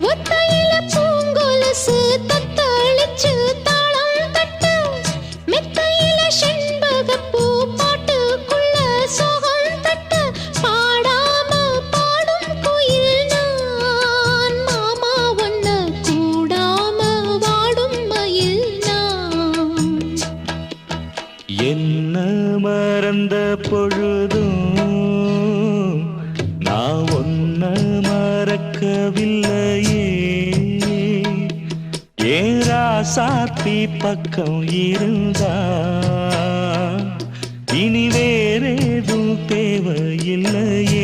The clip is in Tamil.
ஒத்தையில பூங்கொலுசு தத்தளிச்சு தாளம் தட்டு மெத்தையில செண்பகப்பூ பாட்டுக்குள்ள சோகம் தட்டு பாடாம பாடும் குயில் நான் மாமா ஒன்ன கூடாம வாடும் மயில் நான் என்ன மறந்த பொழுதும் நான் ஒன்ன மறக்கவில்லையே ஏராசாத்தி பக்கம் இருந்தா இனி வேறேதும் தேவையில்லையே